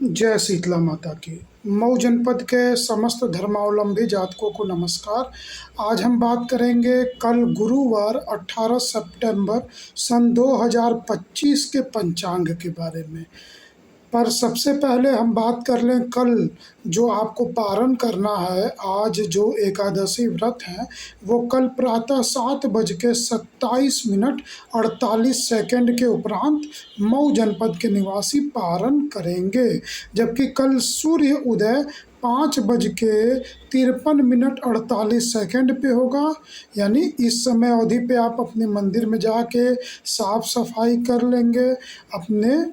जय शीतला माता की। मऊ जनपद के समस्त धर्मावलंबी जातकों को नमस्कार। आज हम बात करेंगे कल गुरुवार 18 सितंबर सन 2025 के पंचांग के बारे में। पर सबसे पहले हम बात कर लें कल जो आपको पारण करना है। आज जो एकादशी व्रत है वो कल प्रातः 7:27 के उपरांत मऊ जनपद के निवासी पारण करेंगे। जबकि कल सूर्य उदय 5:53 पे होगा। यानी इस समय अवधि पे आप अपने मंदिर में जाके साफ सफाई कर लेंगे। अपने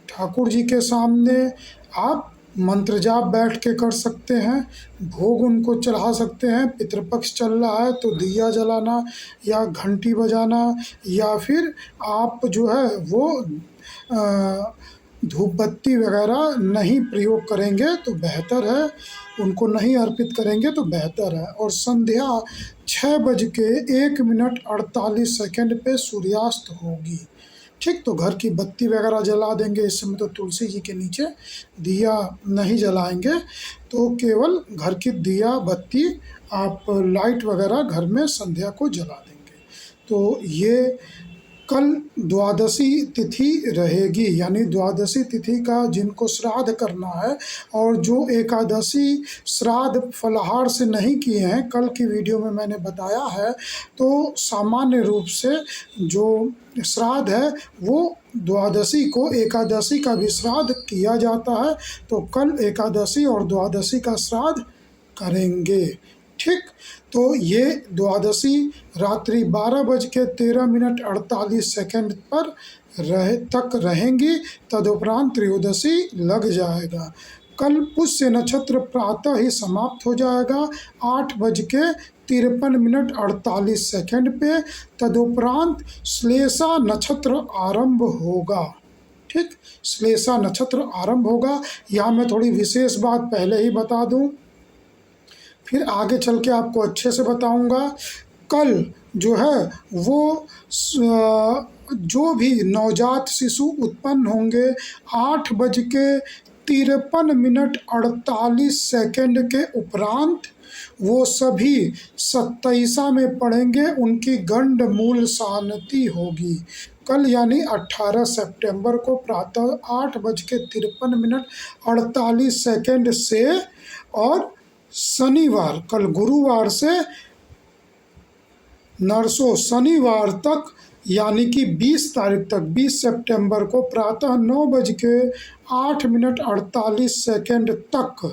ठाकुर जी के सामने आप मंत्र जाप बैठ के कर सकते हैं। भोग उनको चढ़ा सकते हैं। पितृपक्ष चल रहा है तो दिया जलाना या घंटी बजाना या फिर आप जो है वो धूप बत्ती वगैरह नहीं प्रयोग करेंगे तो बेहतर है। उनको नहीं अर्पित करेंगे तो बेहतर है। और संध्या 6:01 पे सूर्यास्त होगी। ठीक, तो घर की बत्ती वगैरह जला देंगे। इस समय तो तुलसी जी के नीचे दिया नहीं जलाएंगे, तो केवल घर की दिया बत्ती आप लाइट वगैरह घर में संध्या को जला देंगे। तो ये कल द्वादशी तिथि रहेगी। यानी द्वादशी तिथि का जिनको श्राद्ध करना है और जो एकादशी श्राद्ध फलाहार से नहीं किए हैं, कल की वीडियो में मैंने बताया है। तो सामान्य रूप से जो श्राद्ध है वो द्वादशी को एकादशी का भी श्राद्ध किया जाता है। तो कल एकादशी और द्वादशी का श्राद्ध करेंगे। ठीक, तो ये द्वादशी रात्रि 12:13 पर तक रहेंगी। तदुपरांत त्रयोदशी लग जाएगा। कल पुष्य नक्षत्र प्रातः ही समाप्त हो जाएगा 8:53 पे। तदुपरांत श्लेषा नक्षत्र आरंभ होगा। ठीक, श्लेषा नक्षत्र आरंभ होगा। यहाँ मैं थोड़ी विशेष बात पहले ही बता दूं, फिर आगे चल के आपको अच्छे से बताऊंगा। कल जो है वो जो भी नवजात शिशु उत्पन्न होंगे 8:53 के उपरांत वो सभी 27 में पढ़ेंगे। उनकी गंड मूल शांति होगी। कल यानी 18 सितंबर को प्रातः 8:53 से और शनिवार कल गुरुवार से नरसों शनिवार तक यानी कि 20 तारीख तक 20 सितंबर को प्रातः 9:08 तक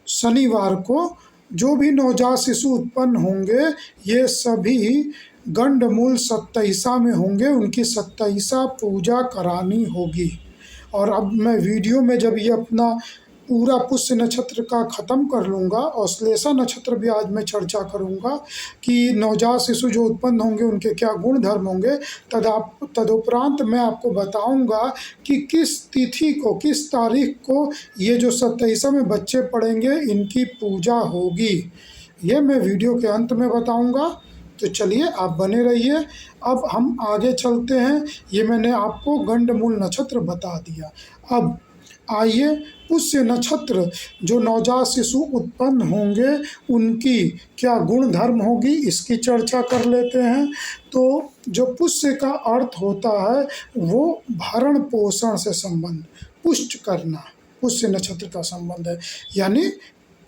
शनिवार को जो भी नवजात शिशु उत्पन्न होंगे ये सभी गंडमूल 27 में होंगे। उनकी 27 पूजा करानी होगी। और अब मैं वीडियो में जब ये अपना पूरा पुष्य नक्षत्र का ख़त्म कर लूँगा और श्लेषा नक्षत्र भी आज मैं चर्चा करूँगा कि नवजात शिशु जो उत्पन्न होंगे उनके क्या गुण धर्म होंगे। तदुपरांत मैं आपको बताऊँगा कि किस तिथि को किस तारीख को ये जो 27 में बच्चे पढ़ेंगे इनकी पूजा होगी। ये मैं वीडियो के अंत में बताऊँगा। तो चलिए आप बने रहिए। अब हम आगे चलते हैं। ये मैंने आपको गंडमूल नक्षत्र बता दिया। अब आइए पुष्य नक्षत्र जो नवजात शिशु उत्पन्न होंगे उनकी क्या गुण धर्म होगी इसकी चर्चा कर लेते हैं। तो जो पुष्य का अर्थ होता है वो भरण पोषण से संबंध, पुष्ट करना पुष्य नक्षत्र का संबंध है। यानी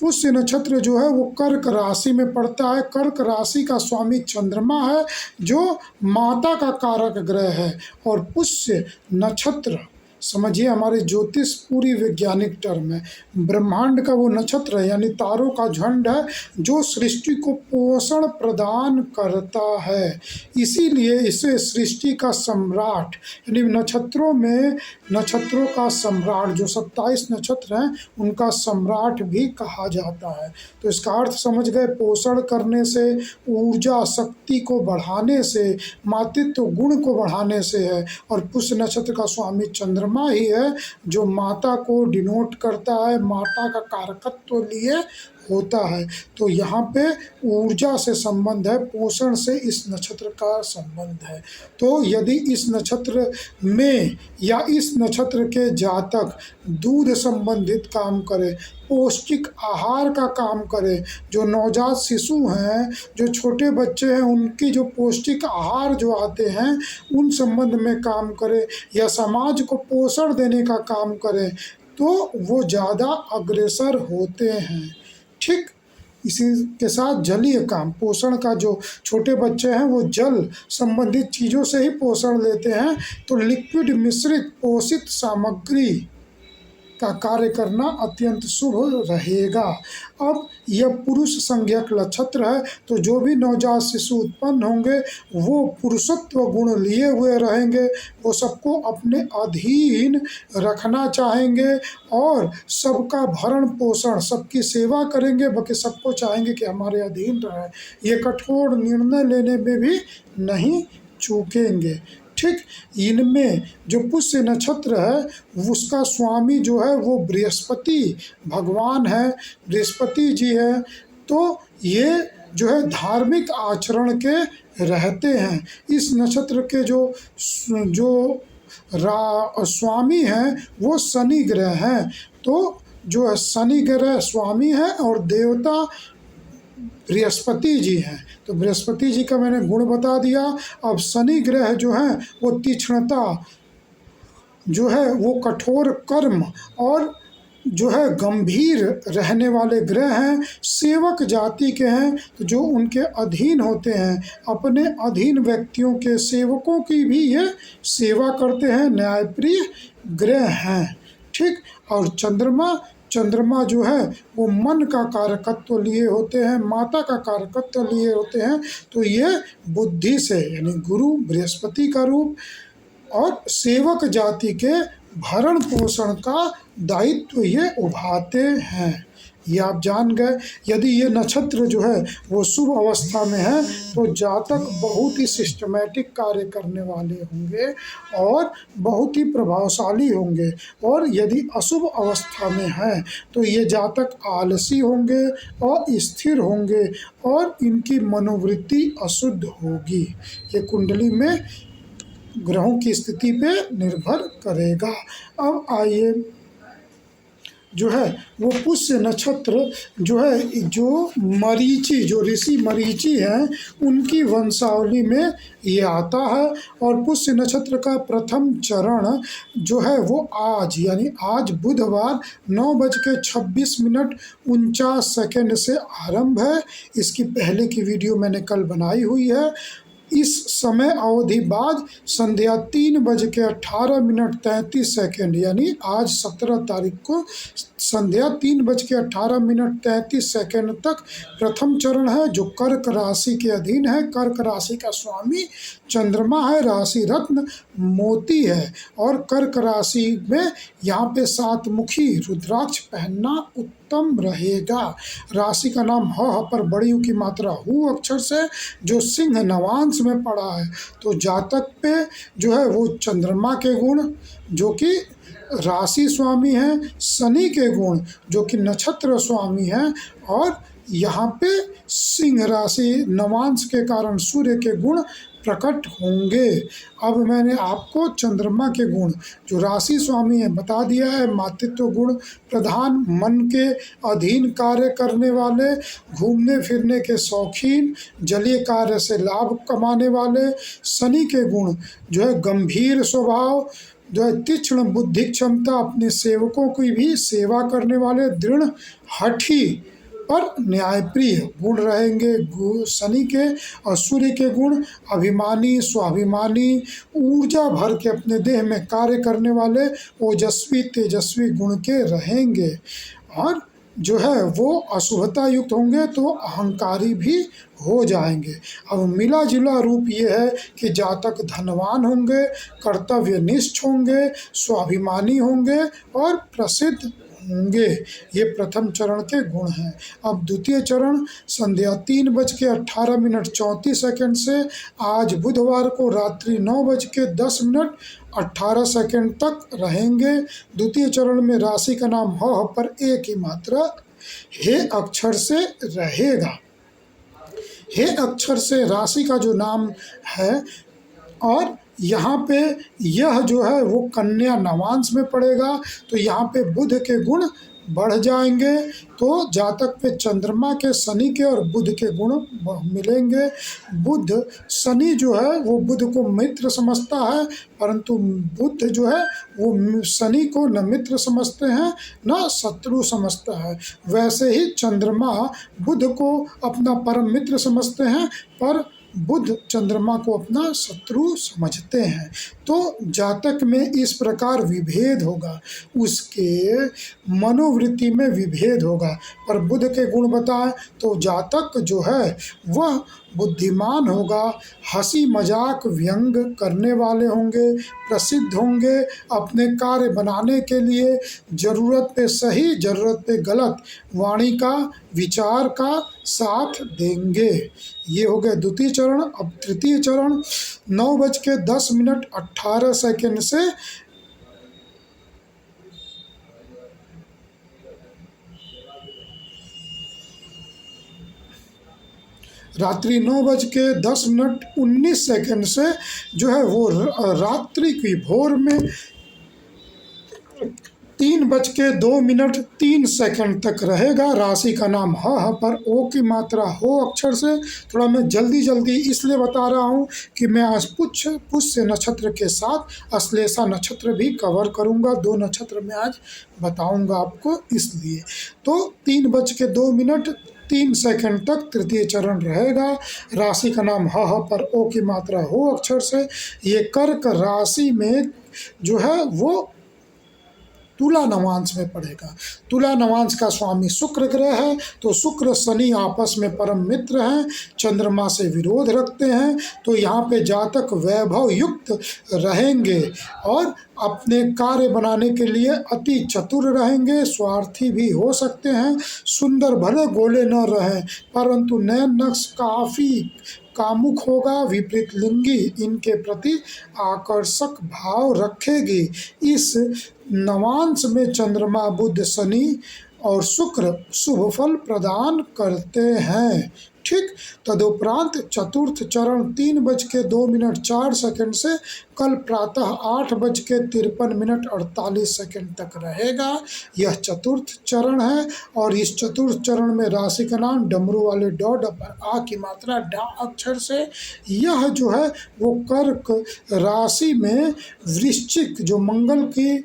पुष्य नक्षत्र जो है वो कर्क राशि में पड़ता है। कर्क राशि का स्वामी चंद्रमा है जो माता का कारक ग्रह है। और पुष्य नक्षत्र समझिए हमारे ज्योतिष पूरी वैज्ञानिक टर्म है। ब्रह्मांड का वो नक्षत्र है यानी तारों का झुंड है जो सृष्टि को पोषण प्रदान करता है। इसीलिए इसे सृष्टि का सम्राट यानी नक्षत्रों में नक्षत्रों का सम्राट जो 27 नक्षत्र हैं उनका सम्राट भी कहा जाता है। तो इसका अर्थ समझ गए, पोषण करने से, ऊर्जा शक्ति को बढ़ाने से, मातृत्व गुण को बढ़ाने से है। और पुष्य नक्षत्र का स्वामी चंद्रमा ही है जो माता को डिनोट करता है, माता का कारकत्व लिए होता है। तो यहाँ पे ऊर्जा से संबंध है, पोषण से इस नक्षत्र का संबंध है। तो यदि इस नक्षत्र में या इस नक्षत्र के जातक दूध संबंधित काम करे, पौष्टिक आहार का काम करे, जो नवजात शिशु हैं, जो छोटे बच्चे हैं, उनकी जो पौष्टिक आहार जो आते हैं उन संबंध में काम करे, या समाज को पोषण देने का काम करे, तो वो ज़्यादा अग्रसर होते हैं। ठीक इसी के साथ जलीय काम, पोषण का, जो छोटे बच्चे हैं वो जल संबंधित चीज़ों से ही पोषण लेते हैं, तो लिक्विड मिश्रित पोषित सामग्री का कार्य करना अत्यंत शुभ रहेगा। अब यह पुरुष संज्ञक नक्षत्र है, तो जो भी नवजात शिशु उत्पन्न होंगे वो पुरुषत्व गुण लिए हुए रहेंगे, वो सबको अपने अधीन रखना चाहेंगे और सबका भरण पोषण, सबकी सेवा करेंगे, बल्कि सबको चाहेंगे कि हमारे अधीन रहे। ये कठोर निर्णय लेने में भी नहीं चूकेंगे। ठीक इनमें जो पुष्य नक्षत्र है उसका स्वामी जो है वो बृहस्पति भगवान है, बृहस्पति जी है। तो ये जो है धार्मिक आचरण के रहते हैं। इस नक्षत्र के जो स्वामी हैं वो शनि ग्रह हैं। तो जो है शनि ग्रह स्वामी है और देवता बृहस्पति जी हैं। तो बृहस्पति जी का मैंने गुण बता दिया। अब शनि ग्रह जो है वो तीक्ष्णता जो है, वो कठोर कर्म और जो है गंभीर रहने वाले ग्रह हैं, सेवक जाति के हैं। तो जो उनके अधीन होते हैं, अपने अधीन व्यक्तियों के सेवकों की भी ये सेवा करते हैं, न्यायप्रिय ग्रह हैं। ठीक और चंद्रमा जो है वो मन का कारकत्व लिए होते हैं, माता का कारकत्व लिए होते हैं। तो ये बुद्धि से, यानी गुरु बृहस्पति का रूप और सेवक जाति के भरण पोषण का दायित्व ये उभाते हैं। ये आप जान गए। यदि ये नक्षत्र जो है वो शुभ अवस्था में है तो जातक बहुत ही सिस्टमैटिक कार्य करने वाले होंगे और बहुत ही प्रभावशाली होंगे। और यदि अशुभ अवस्था में है तो ये जातक आलसी होंगे, अस्थिर होंगे और इनकी मनोवृत्ति अशुद्ध होगी। ये कुंडली में ग्रहों की स्थिति पे निर्भर करेगा। अब आइए जो है वो पुष्य नक्षत्र जो है, जो मरीचि, जो ऋषि मरीचि हैं उनकी वंशावली में ये आता है। और पुष्य नक्षत्र का प्रथम चरण जो है वो आज, यानी आज बुधवार 9:26 से आरंभ है। इसकी पहले की वीडियो मैंने कल बनाई हुई है। इस समय अवधि बाद संध्या 3:18 यानी आज 17 तारीख को संध्या 3:18 तक प्रथम चरण है, जो कर्क राशि के अधीन है। कर्क राशि का स्वामी चंद्रमा है, राशि रत्न मोती है। और कर्क राशि में यहाँ पे 7 मुखी रुद्राक्ष पहनना उत्तम रहेगा। राशि का नाम ह पर बड़ी की मात्रा हु अक्षर से, जो सिंह नवांश में पड़ा है। तो जातक पे जो है वो चंद्रमा के गुण जो कि राशि स्वामी हैं, शनि के गुण जो कि नक्षत्र स्वामी हैं, और यहाँ पे सिंह राशि नवांश के कारण सूर्य के गुण प्रकट होंगे। अब मैंने आपको चंद्रमा के गुण जो राशि स्वामी है बता दिया है। मातृत्व गुण प्रधान, मन के अधीन कार्य करने वाले, घूमने फिरने के शौकीन, जलीय कार्य से लाभ कमाने वाले। शनि के गुण जो है गंभीर स्वभाव, जो है तीक्ष्ण बुद्धि क्षमता, अपने सेवकों की भी सेवा करने वाले, दृढ़ हठी पर न्यायप्रिय गुण रहेंगे शनि के। और सूर्य के गुण अभिमानी, स्वाभिमानी, ऊर्जा भर के अपने देह में कार्य करने वाले, ओजस्वी तेजस्वी गुण के रहेंगे। और जो है वो अशुभता युक्त होंगे तो अहंकारी भी हो जाएंगे। अब मिला जुला रूप ये है कि जातक धनवान होंगे, कर्तव्यनिष्ठ होंगे, स्वाभिमानी होंगे और प्रसिद्ध होंगे। ये प्रथम चरण के गुण हैं। अब द्वितीय चरण संध्या 3:18 से आज बुधवार को रात्रि 9:10 तक रहेंगे। द्वितीय चरण में राशि का नाम ह पर एक ही मात्रा हे अक्षर से रहेगा। हे अक्षर से राशि का जो नाम है, और यहाँ पे यह जो है वो कन्या नवांश में पड़ेगा, तो यहाँ पे बुध के गुण बढ़ जाएंगे। तो जातक पे चंद्रमा के, शनि के और बुध के गुण मिलेंगे। बुध, शनि जो है वो बुध को मित्र समझता है, परंतु बुध जो है वो शनि को न मित्र समझते हैं न शत्रु समझता है। वैसे ही चंद्रमा बुध को अपना परम मित्र समझते हैं, पर बुध चंद्रमा को अपना शत्रु समझते हैं। तो जातक में इस प्रकार विभेद होगा, उसके मनोवृत्ति में विभेद होगा। पर बुध के गुण बताएं तो जातक जो है वह बुद्धिमान होगा, हंसी मजाक व्यंग करने वाले होंगे, प्रसिद्ध होंगे, अपने कार्य बनाने के लिए ज़रूरत पे सही ज़रूरत पे गलत वाणी का, विचार का साथ देंगे। ये हो गए द्वितीय चरण। अब तृतीय चरण 9:10:18 से रात्रि 9:10:19 से जो है वो रात्रि की भोर में 3:02:03 तक रहेगा। राशि का नाम ह पर ओ की मात्रा हो अक्षर से। थोड़ा मैं जल्दी इसलिए बता रहा हूँ कि मैं आज पुष्य नक्षत्र के साथ अश्लेषा नक्षत्र भी कवर करूँगा। 2 नक्षत्र में आज बताऊँगा आपको, इसलिए। तो 3:02:03 तक तृतीय चरण रहेगा। राशि का नाम ह पर ओ की मात्रा हो अक्षर से। ये कर्क राशि में जो है वो तुला नवांश में पड़ेगा। तुला नवांश का स्वामी शुक्र ग्रह है, तो शुक्र शनि आपस में परम मित्र हैं, चंद्रमा से विरोध रखते हैं। तो यहाँ पे जातक वैभव युक्त रहेंगे और अपने कार्य बनाने के लिए अति चतुर रहेंगे, स्वार्थी भी हो सकते हैं। सुंदर भले गोले न रहें, परंतु नयन नक्श काफ़ी कामुक होगा, विपरीत लिंगी इनके प्रति आकर्षक भाव रखेगी। इस नवांश में चंद्रमा, बुध, शनि और शुक्र शुभ फल प्रदान करते हैं। ठीक। तदुपरांत चतुर्थ चरण 3:02:04 से कल प्रातः 8:53:48 तक रहेगा। यह चतुर्थ चरण है और इस चतुर्थ चरण में राशि का नाम डमरू वाले डॉट पर आ की मात्रा डा अक्षर से। यह जो है वो कर्क राशि में वृश्चिक जो मंगल की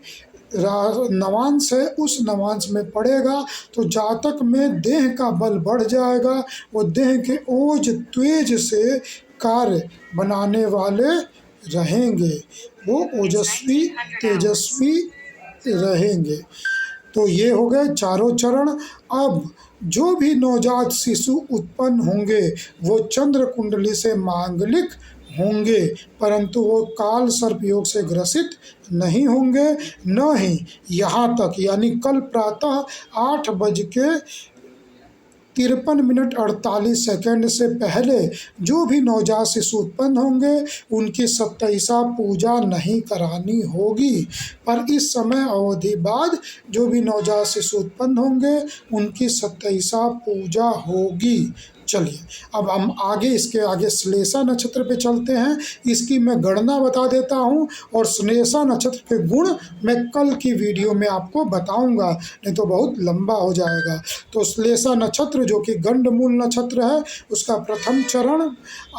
नवांश है उस नवांश में पड़ेगा। तो जातक में देह का बल बढ़ जाएगा, वो देह के ओज तेज से कार्य बनाने वाले रहेंगे, वो ओजस्वी तेजस्वी रहेंगे। तो ये हो गए चारों चरण। अब जो भी नवजात शिशु उत्पन्न होंगे वो चंद्र कुंडली से मांगलिक होंगे, परंतु वो काल सर्प योग से ग्रसित नहीं होंगे। न ही यहाँ तक यानी कल प्रातः 8:53:48 से पहले जो भी नवजात शिशु उत्पन्न होंगे उनकी 27 पूजा नहीं करानी होगी। पर इस समय अवधि बाद जो भी नवजात शिशु उत्पन्न होंगे उनकी 27 पूजा होगी। चलिए अब हम इसके आगे श्लेषा नक्षत्र पे चलते हैं। इसकी मैं गणना बता देता हूँ और श्लेषा नक्षत्र के गुण मैं कल की वीडियो में आपको बताऊंगा, नहीं तो बहुत लंबा हो जाएगा। तो श्लेषा नक्षत्र जो कि गंडमूल नक्षत्र है उसका प्रथम चरण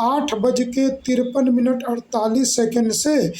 8:53:48 से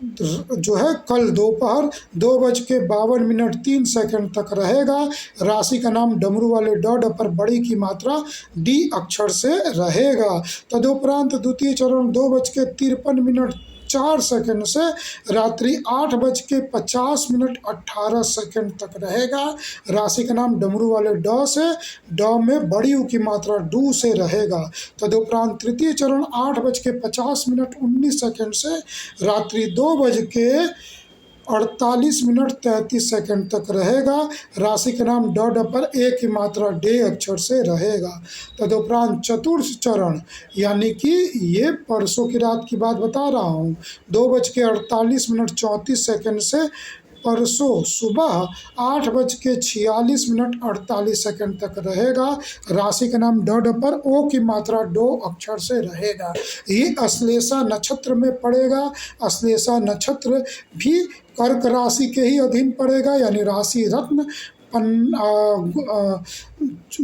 जो है कल दोपहर 2:52:03 तक रहेगा। राशि का नाम डमरू वाले डॉट पर बड़ी की मात्रा डी अक्षर से रहेगा। तदुपरांत द्वितीय चरण 2:53:04 से रात्रि 8:50:18 तक रहेगा। राशि का नाम डमरू वाले ड से, ड में बड़ी उ की मात्रा डू से रहेगा। तदुपरांत तृतीय चरण 8:50:19 से रात्रि 2:48:33 तक रहेगा। राशि का नाम ड पर ए की मात्रा डे अक्षर से रहेगा। तदुपरांत चतुर्थ चरण यानी कि ये परसों की रात की बात बता रहा हूँ 2:48:34 से परसों सुबह 8:46 तक रहेगा। राशि का नाम ड पर ओ की मात्रा डो अक्षर से रहेगा। ये अश्लेषा नक्षत्र में पड़ेगा। अश्लेषा नक्षत्र भी कर्क राशि के ही अधीन पड़ेगा, यानी राशि रत्न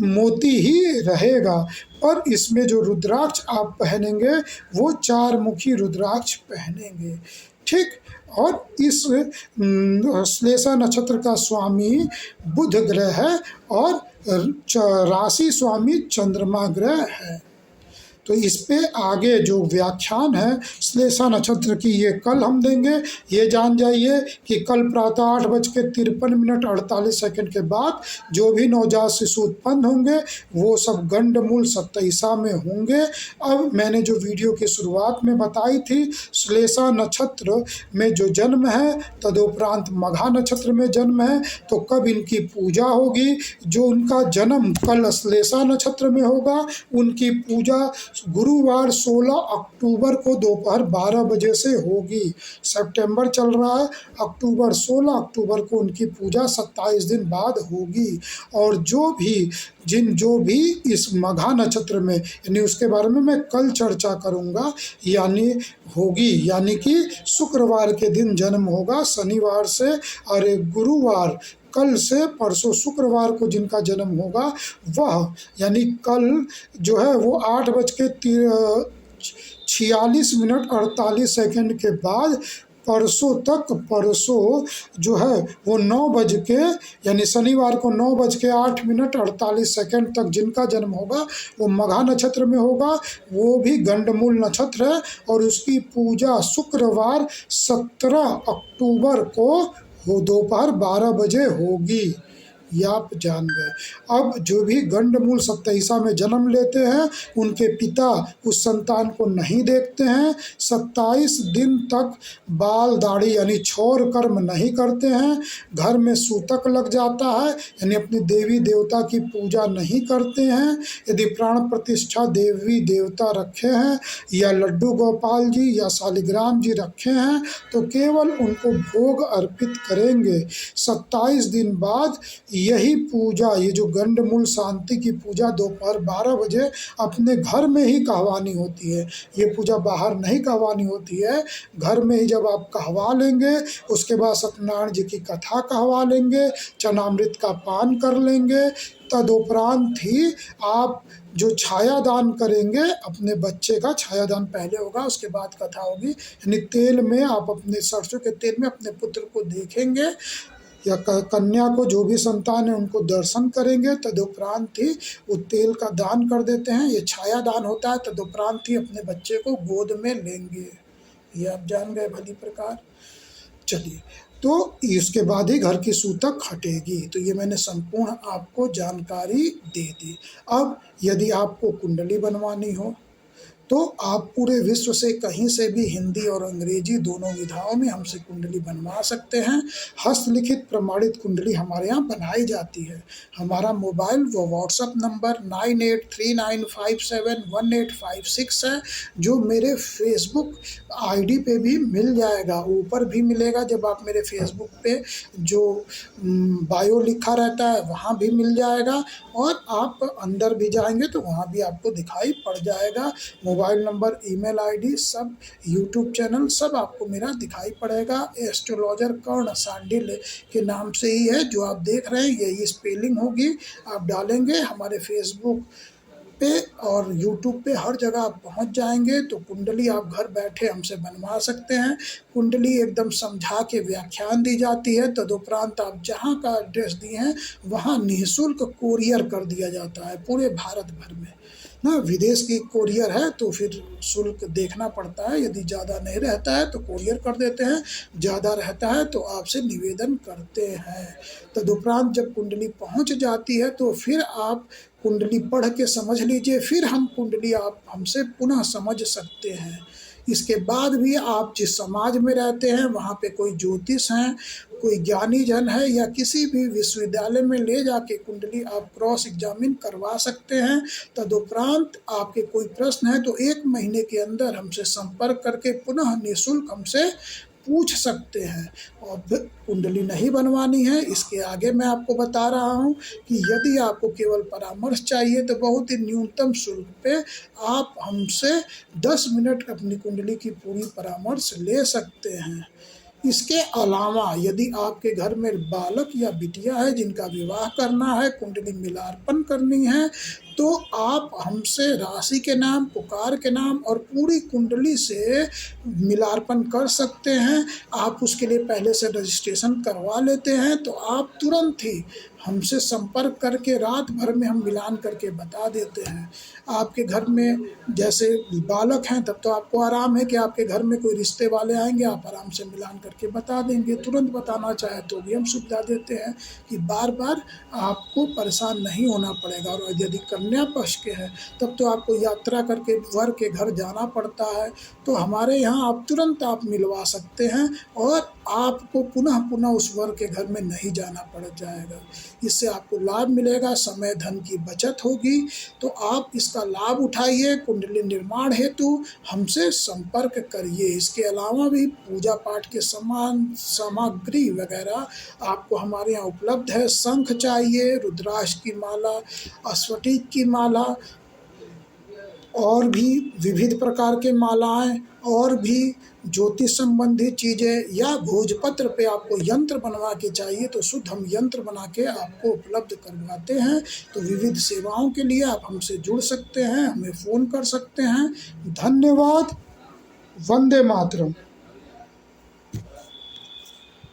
मोती ही रहेगा। पर इसमें जो रुद्राक्ष आप पहनेंगे वो 4 मुखी रुद्राक्ष पहनेंगे, ठीक। और इस श्लेषा नक्षत्र का स्वामी बुध ग्रह है और राशि स्वामी चंद्रमा ग्रह है। तो इस पे आगे जो व्याख्यान है श्लेषा नक्षत्र की, ये कल हम देंगे। ये जान जाइए कि कल प्रातः 8:53 के बाद जो भी नवजात शिशु उत्पन्न होंगे वो सब गंडमूल 27 में होंगे। अब मैंने जो वीडियो की शुरुआत में बताई थी, श्लेषा नक्षत्र में जो जन्म है तदुपरांत मघा नक्षत्र में जन्म है, तो कब इनकी पूजा होगी। जो उनका जन्म कल श्लेषा नक्षत्र में होगा उनकी पूजा गुरुवार 16 अक्टूबर को दोपहर 12 बजे से होगी। सितंबर चल रहा है, अक्टूबर 16 अक्टूबर को उनकी पूजा 27 दिन बाद होगी। और जो भी इस मघा नक्षत्र में, यानी उसके बारे में मैं कल चर्चा करूंगा, यानी कि शुक्रवार के दिन जन्म होगा, शनिवार से और गुरुवार कल से परसों शुक्रवार को जिनका जन्म होगा वह, यानी कल जो है वो 8:46 के बाद परसों जो है वो 9 बज के, यानी शनिवार को 9:08 तक जिनका जन्म होगा वो मघा नक्षत्र में होगा। वो भी गंडमूल नक्षत्र है और उसकी पूजा शुक्रवार 17 अक्टूबर को वो दोपहर 12 बजे होगी। ये आप जान गए। अब जो भी गंडमूल 27 में जन्म लेते हैं उनके पिता उस संतान को नहीं देखते हैं, 27 दिन तक बाल दाढ़ी यानी छौर कर्म नहीं करते हैं, घर में सूतक लग जाता है, यानी अपनी देवी देवता की पूजा नहीं करते हैं। यदि प्राण प्रतिष्ठा देवी देवता रखे हैं या लड्डू गोपाल जी या शालिग्राम जी रखे हैं तो केवल उनको भोग अर्पित करेंगे। 27 दिन बाद यही पूजा, ये जो गंडमूल शांति की पूजा दोपहर 12 बजे अपने घर में ही कहवानी होती है। ये पूजा बाहर नहीं कहवानी होती है, घर में ही जब आप कहवा लेंगे उसके बाद सत्यनारायण जी की कथा कहवा लेंगे, चनामृत का पान कर लेंगे, तदुपरांत ही आप जो छायादान करेंगे अपने बच्चे का छायादान पहले होगा, उसके बाद कथा होगी। यानी तेल में आप अपने सरसों के तेल में अपने पुत्र को देखेंगे या कन्या को, जो भी संतान है उनको दर्शन करेंगे, तदुपरांत ही वो तेल का दान कर देते हैं। ये छाया दान होता है। तदुपरांत ही अपने बच्चे को गोद में लेंगे। ये आप जान गए भली प्रकार। चलिए, तो इसके बाद ही घर की सूतक हटेगी। तो ये मैंने संपूर्ण आपको जानकारी दे दी। अब यदि आपको कुंडली बनवानी हो तो आप पूरे विश्व से कहीं से भी हिंदी और अंग्रेजी दोनों विधाओं में हमसे कुंडली बनवा सकते हैं। हस्तलिखित प्रमाणित कुंडली हमारे यहाँ बनाई जाती है। हमारा मोबाइल व व्हाट्सएप नंबर 9839571856 है, जो मेरे फेसबुक आईडी पे भी मिल जाएगा, ऊपर भी मिलेगा। जब आप मेरे फेसबुक पे जो बायो लिखा रहता है वहाँ भी मिल जाएगा, और आप अंदर भी जाएंगे तो वहाँ भी आपको दिखाई पड़ जाएगा। मोबाइल नंबर, ईमेल आईडी, सब यूट्यूब चैनल सब आपको मेरा दिखाई पड़ेगा। एस्ट्रोलॉजर कर्ण सांडिल्य के नाम से ही है जो आप देख रहे हैं, यही स्पेलिंग होगी। आप डालेंगे हमारे फेसबुक पे और यूट्यूब पे, हर जगह आप पहुंच जाएंगे। तो कुंडली आप घर बैठे हमसे बनवा सकते हैं। कुंडली एकदम समझा के व्याख्यान दी जाती है। तदुपरांत आप जहां का एड्रेस दिए हैं वहां निःशुल्क कोरियर कर दिया जाता है पूरे भारत भर में ना। विदेश की कोरियर है तो फिर शुल्क देखना पड़ता है। यदि ज़्यादा नहीं रहता है तो कोरियर कर देते हैं, ज़्यादा रहता है तो आपसे निवेदन करते हैं। तदुपरांत जब कुंडली पहुंच जाती है तो फिर आप कुंडली पढ़ के समझ लीजिए, फिर हम कुंडली आप हमसे पुनः समझ सकते हैं। इसके बाद भी आप जिस समाज में रहते हैं वहाँ पे कोई ज्योतिष हैं, कोई ज्ञानी जन है, या किसी भी विश्वविद्यालय में ले जाके कुंडली आप क्रॉस एग्जामिन करवा सकते हैं। तदुपरांत आपके कोई प्रश्न है तो 1 महीने के अंदर हमसे संपर्क करके पुनः निःशुल्क हमसे पूछ सकते हैं। और कुंडली नहीं बनवानी है, इसके आगे मैं आपको बता रहा हूँ कि यदि आपको केवल परामर्श चाहिए तो बहुत ही न्यूनतम शुल्क पे आप हमसे 10 मिनट अपनी कुंडली की पूरी परामर्श ले सकते हैं। इसके अलावा यदि आपके घर में बालक या बिटिया है जिनका विवाह करना है, कुंडली मिलार्पण करनी है, तो आप हमसे राशि के नाम, पुकार के नाम और पूरी कुंडली से मिलार्पण कर सकते हैं। आप उसके लिए पहले से रजिस्ट्रेशन करवा लेते हैं तो आप तुरंत ही हमसे संपर्क करके रात भर में हम मिलान करके बता देते हैं। आपके घर में जैसे बालक हैं तब तो आपको आराम है कि आपके घर में कोई रिश्ते वाले आएंगे, आप आराम से मिलान करके बता देंगे। तुरंत बताना चाहे तो भी हम सुविधा देते हैं कि बार बार आपको परेशान नहीं होना पड़ेगा। और यदि कन्या पक्ष के हैं तब तो आपको यात्रा करके वर के घर जाना पड़ता है, तो हमारे यहाँ आप तुरंत आप मिलवा सकते हैं और आपको पुनः पुनः उस वर के घर में नहीं जाना पड़ जाएगा। इससे आपको लाभ मिलेगा, समय धन की बचत होगी। तो आप इसका लाभ उठाइए। कुंडली निर्माण हेतु हमसे संपर्क करिए। इसके अलावा भी पूजा पाठ के सामान, सामग्री वगैरह आपको हमारे यहाँ उपलब्ध है। शंख चाहिए, रुद्राक्ष की माला, स्फटिक की माला और भी विविध प्रकार के मालाएं और भी ज्योतिष संबंधी चीज़ें, या भोजपत्र पे आपको यंत्र बनवा के चाहिए तो शुद्ध हम यंत्र बना के आपको उपलब्ध करवाते हैं। तो विविध सेवाओं के लिए आप हमसे जुड़ सकते हैं, हमें फ़ोन कर सकते हैं। धन्यवाद। वंदे मातरम।